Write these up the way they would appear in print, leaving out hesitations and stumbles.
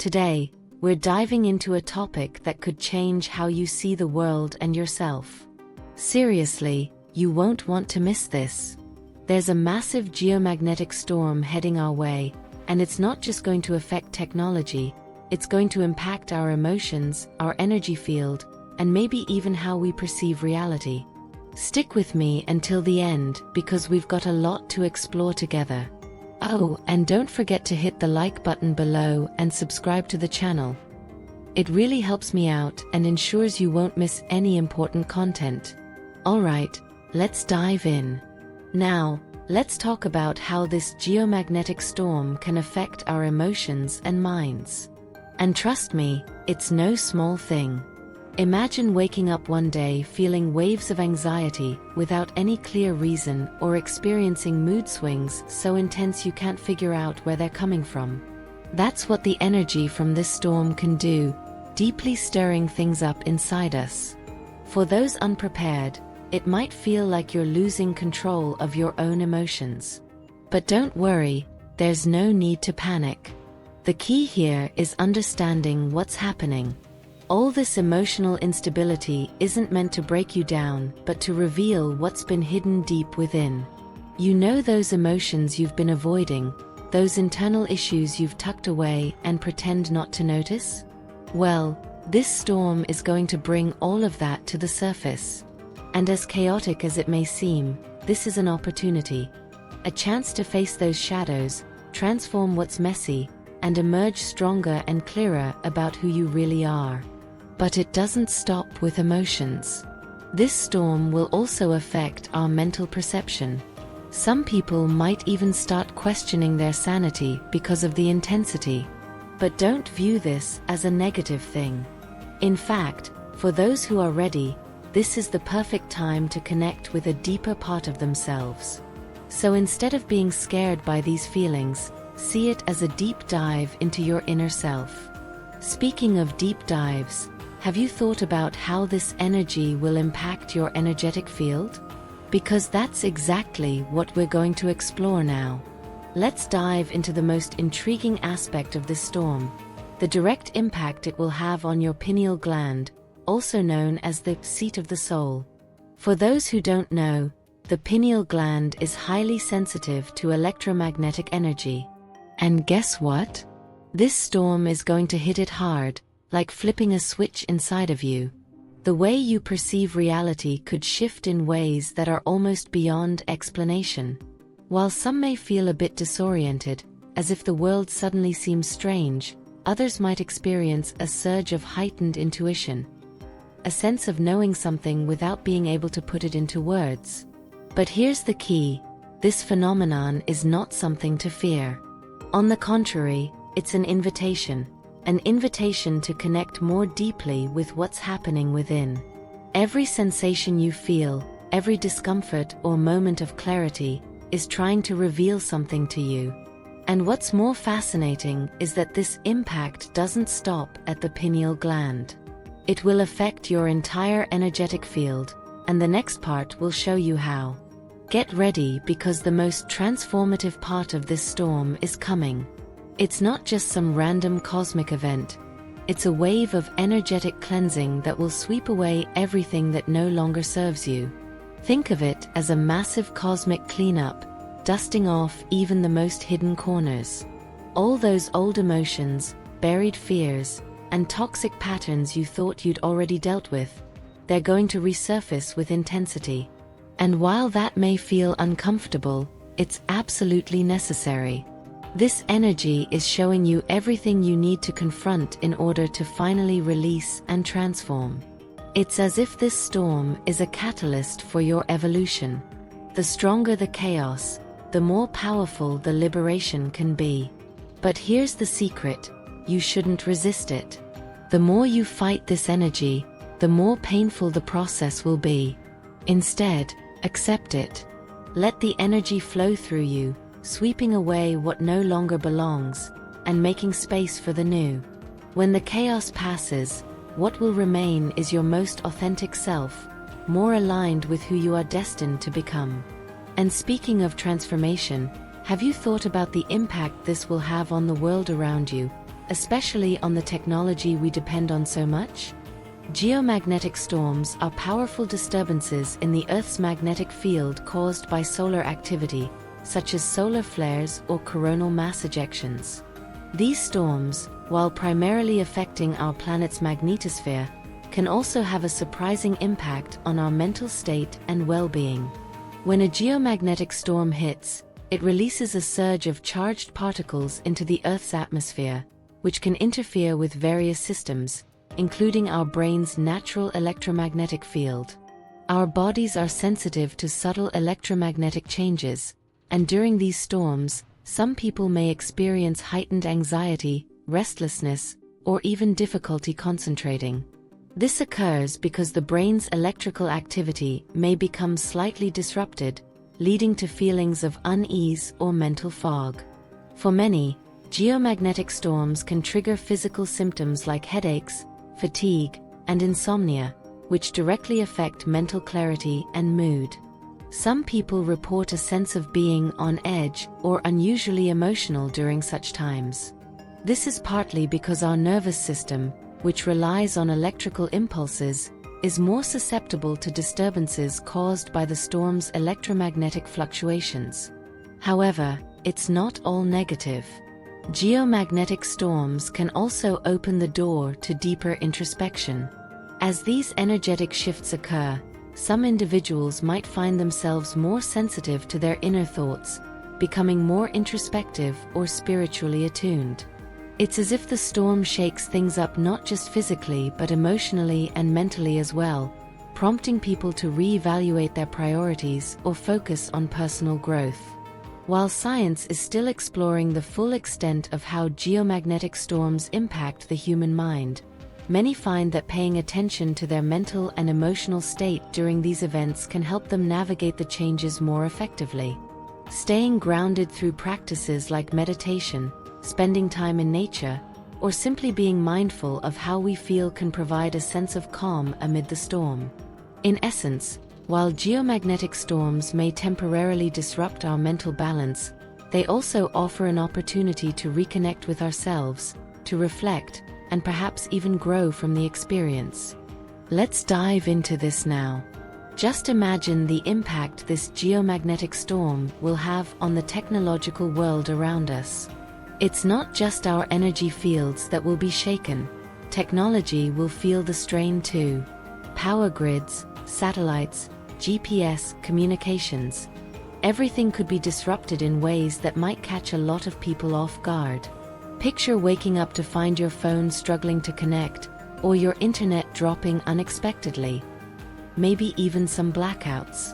Today, we're diving into a topic that could change how you see the world and yourself. Seriously, you won't want to miss this. There's a massive geomagnetic storm heading our way, and it's not just going to affect technology, it's going to impact our emotions, our energy field, and maybe even how we perceive reality. Stick with me until the end because we've got a lot to explore together. Oh, and don't forget to hit the like button below and subscribe to the channel. It really helps me out and ensures you won't miss any important content. Alright, let's dive in. Now, let's talk about how this geomagnetic storm can affect our emotions and minds. And trust me, it's no small thing. Imagine waking up one day feeling waves of anxiety without any clear reason, or experiencing mood swings so intense you can't figure out where they're coming from. That's what the energy from this storm can do, deeply stirring things up inside us. For those unprepared, it might feel like you're losing control of your own emotions. But don't worry, there's no need to panic. The key here is understanding what's happening. All this emotional instability isn't meant to break you down, but to reveal what's been hidden deep within. You know, those emotions you've been avoiding, those internal issues you've tucked away and pretend not to notice? Well, this storm is going to bring all of that to the surface. And as chaotic as it may seem, this is an opportunity. A chance to face those shadows, transform what's messy, and emerge stronger and clearer about who you really are. But it doesn't stop with emotions. This storm will also affect our mental perception. Some people might even start questioning their sanity because of the intensity. But don't view this as a negative thing. In fact, for those who are ready, this is the perfect time to connect with a deeper part of themselves. So instead of being scared by these feelings, see it as a deep dive into your inner self. Speaking of deep dives, have you thought about how this energy will impact your energetic field? Because that's exactly what we're going to explore now. Let's dive into the most intriguing aspect of this storm, the direct impact it will have on your pineal gland, also known as the seat of the soul. For those who don't know, the pineal gland is highly sensitive to electromagnetic energy. And guess what? This storm is going to hit it hard, like flipping a switch inside of you. The way you perceive reality could shift in ways that are almost beyond explanation. While some may feel a bit disoriented, as if the world suddenly seems strange, others might experience a surge of heightened intuition. A sense of knowing something without being able to put it into words. But here's the key: this phenomenon is not something to fear. On the contrary, it's an invitation to connect more deeply with what's happening within. Every sensation you feel, every discomfort or moment of clarity, is trying to reveal something to you. And what's more fascinating is that this impact doesn't stop at the pineal gland. It will affect your entire energetic field, and the next part will show you how. Get ready, because the most transformative part of this storm is coming. It's not just some random cosmic event. It's a wave of energetic cleansing that will sweep away everything that no longer serves you. Think of it as a massive cosmic cleanup, dusting off even the most hidden corners. All those old emotions, buried fears, and toxic patterns you thought you'd already dealt with, they're going to resurface with intensity. And while that may feel uncomfortable, it's absolutely necessary. This energy is showing you everything you need to confront in order to finally release and transform. It's as if this storm is a catalyst for your evolution. The stronger the chaos, the more powerful the liberation can be. But here's the secret: you shouldn't resist it. The more you fight this energy, the more painful the process will be. Instead, accept it. Let the energy flow through you, sweeping away what no longer belongs, and making space for the new. When the chaos passes, what will remain is your most authentic self, more aligned with who you are destined to become. And speaking of transformation, have you thought about the impact this will have on the world around you? especially on the technology we depend on so much? Geomagnetic storms are powerful disturbances in the Earth's magnetic field caused by solar activity, such as solar flares or coronal mass ejections. These storms, while primarily affecting our planet's magnetosphere, can also have a surprising impact on our mental state and well-being. When a geomagnetic storm hits, it releases a surge of charged particles into the Earth's atmosphere, which can interfere with various systems, including our brain's natural electromagnetic field. Our bodies are sensitive to subtle electromagnetic changes, and during these storms, some people may experience heightened anxiety, restlessness, or even difficulty concentrating. This occurs because the brain's electrical activity may become slightly disrupted, leading to feelings of unease or mental fog. For many, geomagnetic storms can trigger physical symptoms like headaches, fatigue, and insomnia, which directly affect mental clarity and mood. Some people report a sense of being on edge or unusually emotional during such times. This is partly because our nervous system, which relies on electrical impulses, is more susceptible to disturbances caused by the storm's electromagnetic fluctuations. However, it's not all negative. Geomagnetic storms can also open the door to deeper introspection. As these energetic shifts occur, some individuals might find themselves more sensitive to their inner thoughts, becoming more introspective or spiritually attuned. It's as if the storm shakes things up not just physically but emotionally and mentally as well, prompting people to reevaluate their priorities or focus on personal growth. While science is still exploring the full extent of how geomagnetic storms impact the human mind, many find that paying attention to their mental and emotional state during these events can help them navigate the changes more effectively. Staying grounded through practices like meditation, spending time in nature, or simply being mindful of how we feel can provide a sense of calm amid the storm. In essence, while geomagnetic storms may temporarily disrupt our mental balance, they also offer an opportunity to reconnect with ourselves, to reflect, and perhaps even grow from the experience. Let's dive into this now. Just imagine the impact this geomagnetic storm will have on the technological world around us. It's not just our energy fields that will be shaken. Technology will feel the strain too. Power grids, satellites, GPS, communications. Everything could be disrupted in ways that might catch a lot of people off guard. Picture waking up to find your phone struggling to connect, or your internet dropping unexpectedly. Maybe even some blackouts.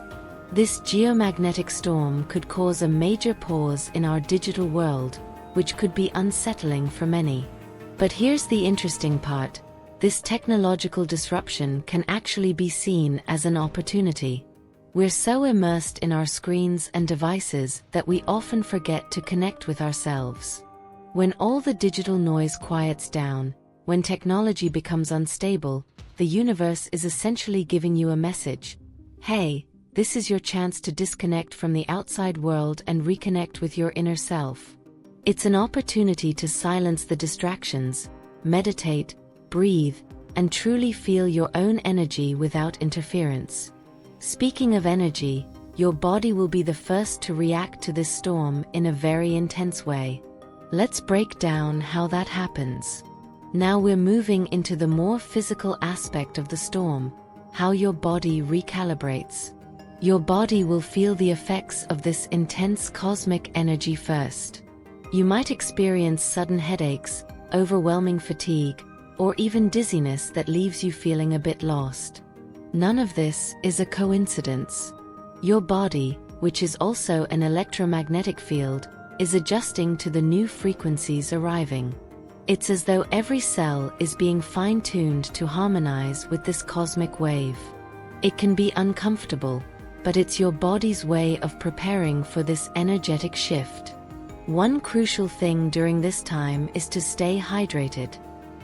This geomagnetic storm could cause a major pause in our digital world, which could be unsettling for many. But here's the interesting part. This technological disruption can actually be seen as an opportunity. We're so immersed in our screens and devices that we often forget to connect with ourselves. When all the digital noise quiets down, when technology becomes unstable, the universe is essentially giving you a message. Hey, this is your chance to disconnect from the outside world and reconnect with your inner self. It's an opportunity to silence the distractions, meditate, breathe, and truly feel your own energy without interference. Speaking of energy, your body will be the first to react to this storm in a very intense way. Let's break down how that happens. Now we're moving into the more physical aspect of the storm, how your body recalibrates. Your body will feel the effects of this intense cosmic energy first. You might experience sudden headaches, overwhelming fatigue, or even dizziness that leaves you feeling a bit lost. None of this is a coincidence. Your body, which is also an electromagnetic field, is adjusting to the new frequencies arriving. It's as though every cell is being fine-tuned to harmonize with this cosmic wave. It can be uncomfortable, but it's your body's way of preparing for this energetic shift. One crucial thing during this time is to stay hydrated.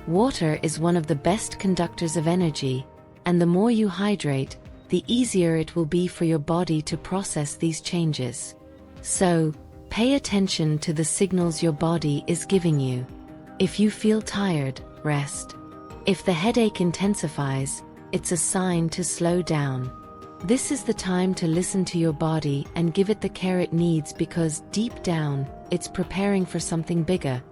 Water is one of the best conductors of energy, and the more you hydrate, the easier it will be for your body to process these changes. So, pay attention to the signals your body is giving you. If you feel tired, rest. If the headache intensifies, it's a sign to slow down. This is the time to listen to your body and give it the care it needs, because deep down, it's preparing for something bigger.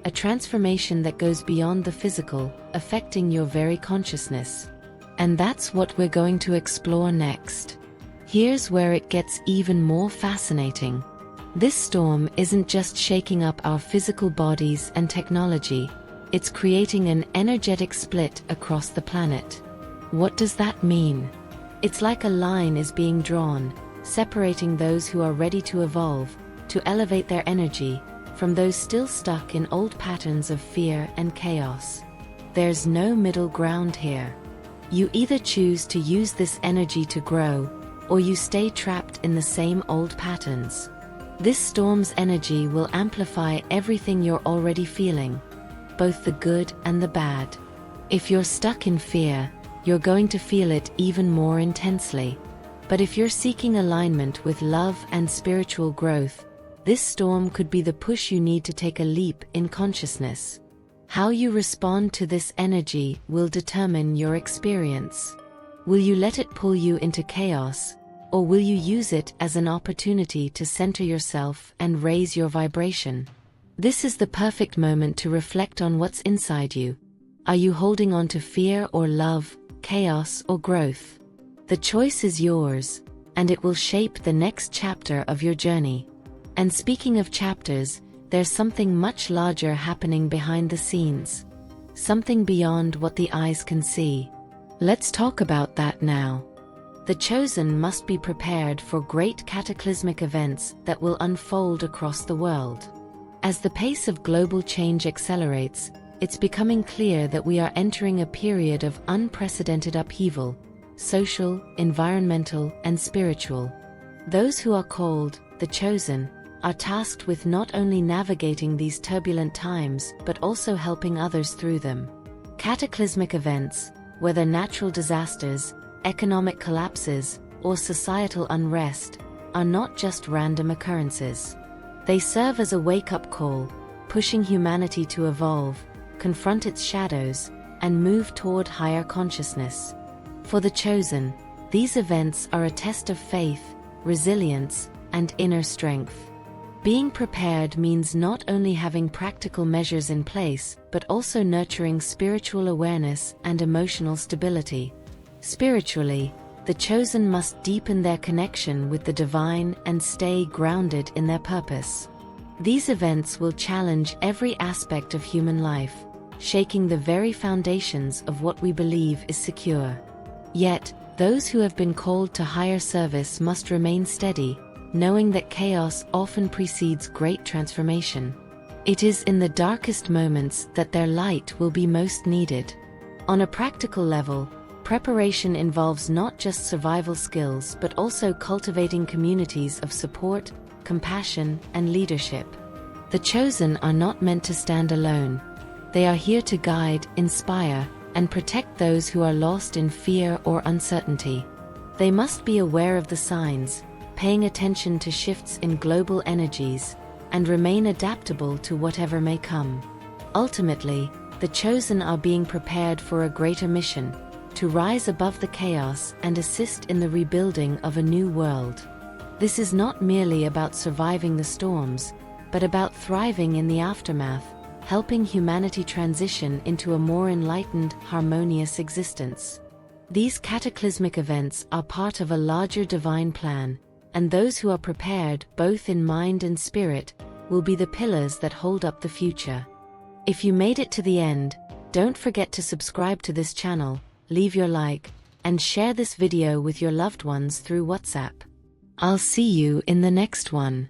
A transformation that goes beyond the physical, affecting your very consciousness. And that's what we're going to explore next. Here's where it gets even more fascinating. This storm isn't just shaking up our physical bodies and technology, it's creating an energetic split across the planet. What does that mean? It's like a line is being drawn, separating those who are ready to evolve, to elevate their energy, from those still stuck in old patterns of fear and chaos. There's no middle ground here. You either choose to use this energy to grow, or you stay trapped in the same old patterns. This storm's energy will amplify everything you're already feeling, both the good and the bad. If you're stuck in fear, you're going to feel it even more intensely. But if you're seeking alignment with love and spiritual growth, this storm could be the push you need to take a leap in consciousness. How you respond to this energy will determine your experience. Will you let it pull you into chaos, or will you use it as an opportunity to center yourself and raise your vibration? This is the perfect moment to reflect on what's inside you. Are you holding on to fear or love, chaos or growth? The choice is yours, and it will shape the next chapter of your journey. And speaking of chapters, there's something much larger happening behind the scenes. Something beyond what the eyes can see. Let's talk about that now. The chosen must be prepared for great cataclysmic events that will unfold across the world. As the pace of global change accelerates, it's becoming clear that we are entering a period of unprecedented upheaval, social, environmental, and spiritual. Those who are called, the chosen, are tasked with not only navigating these turbulent times but also helping others through them. Cataclysmic events, whether natural disasters, economic collapses, or societal unrest, are not just random occurrences. They serve as a wake-up call, pushing humanity to evolve, confront its shadows, and move toward higher consciousness. For the chosen, these events are a test of faith, resilience, and inner strength. Being prepared means not only having practical measures in place, but also nurturing spiritual awareness and emotional stability. Spiritually, the chosen must deepen their connection with the divine and stay grounded in their purpose. These events will challenge every aspect of human life, shaking the very foundations of what we believe is secure. Yet, those who have been called to higher service must remain steady, knowing that chaos often precedes great transformation. It is in the darkest moments that their light will be most needed. On a practical level, preparation involves not just survival skills but also cultivating communities of support, compassion, and leadership. The chosen are not meant to stand alone. They are here to guide, inspire, and protect those who are lost in fear or uncertainty. They must be aware of the signs, paying attention to shifts in global energies, and remain adaptable to whatever may come. Ultimately, the chosen are being prepared for a greater mission, to rise above the chaos and assist in the rebuilding of a new world. This is not merely about surviving the storms, but about thriving in the aftermath, helping humanity transition into a more enlightened, harmonious existence. These cataclysmic events are part of a larger divine plan, and those who are prepared, both in mind and spirit, will be the pillars that hold up the future. If you made it to the end, don't forget to subscribe to this channel, leave your like, and share this video with your loved ones through WhatsApp. I'll see you in the next one.